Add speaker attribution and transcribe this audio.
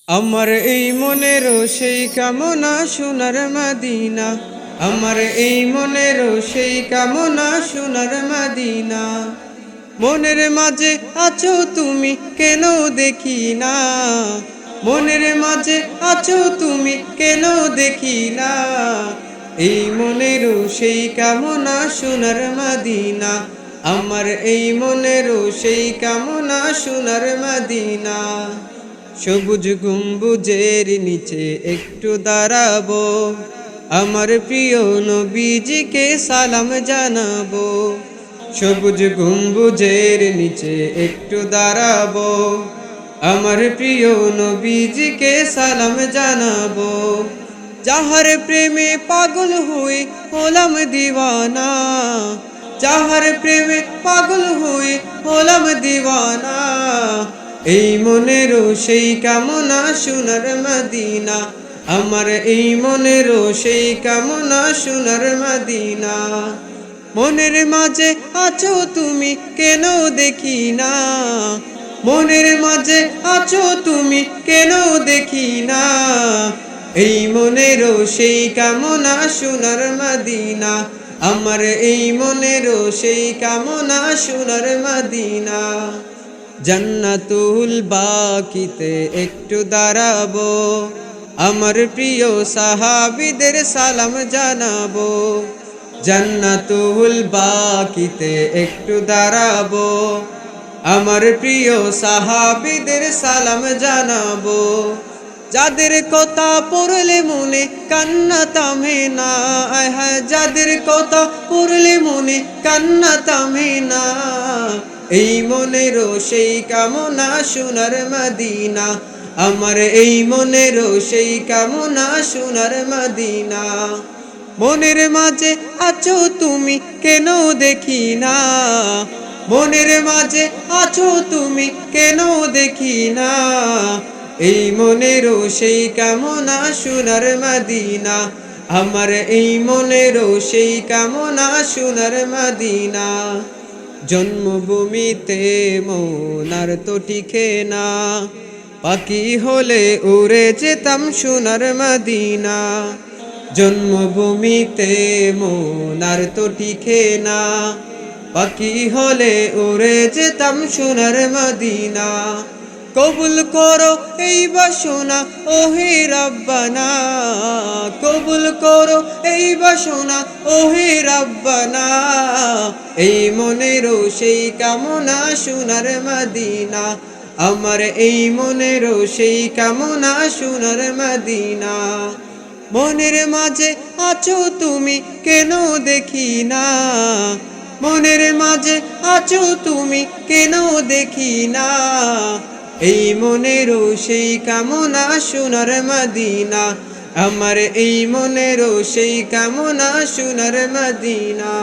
Speaker 1: আমার এই মনেরও সেই কামনা সোনার মদিনা, আমার এই মনেরও সেই কামনা সোনার মদিনা। মনের মাঝে আছো তুমি কেন দেখি না, মনের মাঝে আছো তুমি কেন দেখি না। এই মনেরও সেই কামনা সোনার মদিনা, আমার এই মনেরও সেই কামনা সোনার মদিনা। সবুজ গম্বুজের নিচে একটু দাঁড়াবো, আমার প্রিয় নবীজিকে সালাম জানাবো। সবুজ গম্বুজের নিচে একটু দাঁড়াবো, আমার প্রিয় নবীজিকে সালাম জানাবো। যাহার প্রেমে পাগল হয়ে হলাম দিওয়ানা, যাহার প্রেমে পাগল হয়ে হলাম দিওয়ানা। এই মনেরও সেই কামনা সোনার মদিনা, আমার এই মনেরও সেই কামনা সোনার মদিনা। মনের মাঝে আছো তুমি কেন দেখি না, মনের মাঝে আছো তুমি কেন দেখি না। এই মনেরও সেই কামনা সোনার মদিনা, আমার এই মনেরও সেই কামনা সোনার মদিনা। জান্নাতুল বাকিতে একটু দাঁড়াবো, আমার প্রিয় সাহাবীদের সালাম জানাবো। জান্নাতুল বাকিতে একটু দাঁড়াবো, আমার প্রিয় সাহাবীদের সালাম জানাবো। যাদের কথা পড়লে মনে কান্না থামে না, আয় হায় যাদের কথা পড়লে মনে কান্না থামে না। এই মনেরও সেই কামনা সোনার মদিনা, আমার এই মনেরও সেই কামনা সোনার মদিনা। মনের মাঝে আছো তুমি কেন দেখি না, মনের মাঝে আছো তুমি কেন দেখি না। এই মনেরও সেই কামনা সোনার মদিনা, আমার এই মনেরও সেই কামনা সোনার মদিনা। জন্মভূমিতে মন আর তো টিকে না, পাখি হলে উড়ে যেতাম সোনার মদিনা। জন্মভূমিতে মন আর তো টিকে না, পাখি হলে উড়ে যেতাম সোনার মদিনা। কবুল করো এই বাসনা ওহে রব্বানা, কবুল করো এই বাসনা ওহে রব্বানা। এই মনেরও সেই কামনা সোনার মদিনা, আমার এই মনেরও সেই কামনা সোনার মদিনা। মনের মাঝে আছো তুমি কেন দেখি না, মনের মাঝে আছো তুমি কেন দেখি না। এই মনেরও সেই কামনা সোনার মদিনা, আমার এই মনেরও সেই কামনা সোনার মদিনা।